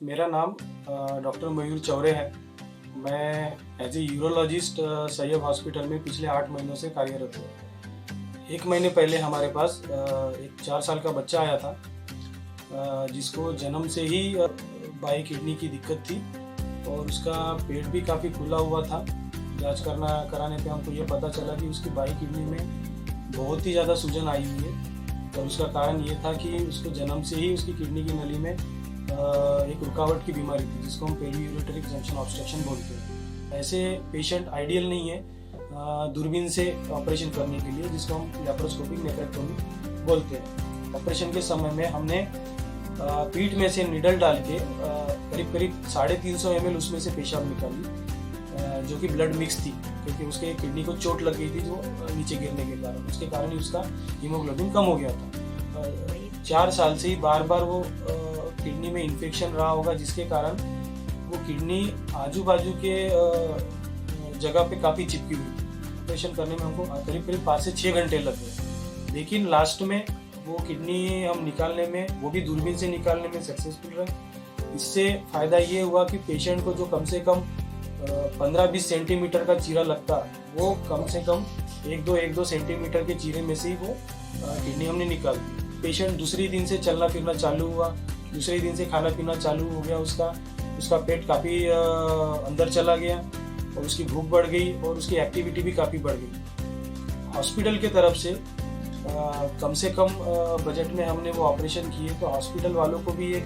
मेरा नाम डॉक्टर मयूर चौरे है। मैं as a urologist Syed hospital में पिछले 8 महीनों से कार्यरत हूँ। 1 महीने पहले हमारे पास एक 4 साल का बच्चा आया था, जिसको जन्म से ही बाई किडनी की दिक्कत थी और उसका पेट भी काफ़ी फूला हुआ था। जांच कराने पे हमको ये पता चला कि उसकी बाई किडनी में बहुत ही ज़्यादा सूजन आई हुई है और उसका कारण ये था कि उसको जन्म से ही उसकी किडनी की नली में एक रुकावट की बीमारी थी, जिसको हम पेरियूरेटरिक जंक्शन ऑब्स्ट्रक्शन बोलते हैं। ऐसे पेशेंट आइडियल नहीं है दूरबीन से ऑपरेशन करने के लिए, जिसको हम लैप्रोस्कोपिक नेफ्रेक्टोमी बोलते हैं। ऑपरेशन के समय में हमने पीठ में से निडल डाल के करीब 350 ml उसमें से पेशाब निकाली, जो कि ब्लड मिक्स थी, क्योंकि उसके किडनी को चोट लग गई थी जो नीचे गिरने के कारण। उसके कारण ही उसका हीमोग्लोबिन कम हो गया था। 4 साल से ही बार बार वो किडनी में इन्फेक्शन रहा होगा, जिसके कारण वो किडनी आजू बाजू के जगह पे काफ़ी चिपकी हुई थी। ऑपरेशन करने में हमको करीब 5 से 6 घंटे लग गए, लेकिन लास्ट में वो किडनी हम निकालने में, वो भी दूरबीन से निकालने में सक्सेसफुल रहे। इससे फ़ायदा ये हुआ कि पेशेंट को जो कम से कम 15-20 सेंटीमीटर का चीरा लगता, वो कम से कम 1-2 सेंटीमीटर के चीरे में से ही वो किडनी हमने निकाल दी। पेशेंट दूसरे दिन से चलना फिरना चालू हुआ, दूसरे दिन से खाना पीना चालू हो गया, उसका पेट काफ़ी अंदर चला गया और उसकी भूख बढ़ गई और उसकी एक्टिविटी भी काफ़ी बढ़ गई। हॉस्पिटल के तरफ से कम बजट में हमने वो ऑपरेशन किए, तो हॉस्पिटल वालों को भी एक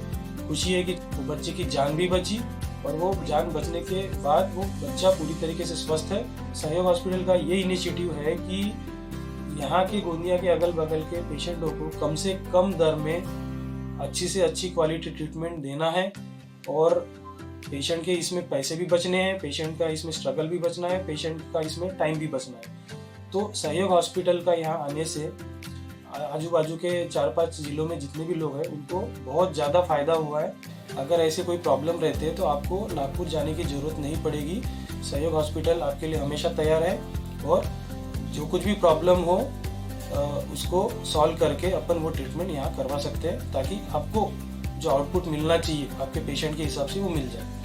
खुशी है कि बच्चे की जान भी बची और वो जान बचने के बाद वो बच्चा पूरी तरीके से स्वस्थ है। सहयोग हॉस्पिटल का ये इनिशिएटिव है कि यहाँ के गोंदिया के अगल बगल के पेशेंटों को कम से कम दर में अच्छी से अच्छी क्वालिटी ट्रीटमेंट देना है और पेशेंट के इसमें पैसे भी बचने हैं, पेशेंट का इसमें स्ट्रगल भी बचना है, पेशेंट का इसमें टाइम भी बचना है। तो सहयोग हॉस्पिटल का यहाँ आने से आजू बाजू के 4-5 जिलों में जितने भी लोग हैं उनको बहुत ज़्यादा फ़ायदा हुआ है। अगर ऐसे कोई प्रॉब्लम रहते हैं तो आपको नागपुर जाने की ज़रूरत नहीं पड़ेगी। सहयोग हॉस्पिटल आपके लिए हमेशा तैयार है और जो कुछ भी प्रॉब्लम हो उसको सॉल्व करके अपन वो ट्रीटमेंट यहाँ करवा सकते हैं, ताकि आपको जो आउटपुट मिलना चाहिए आपके पेशेंट के हिसाब से वो मिल जाए।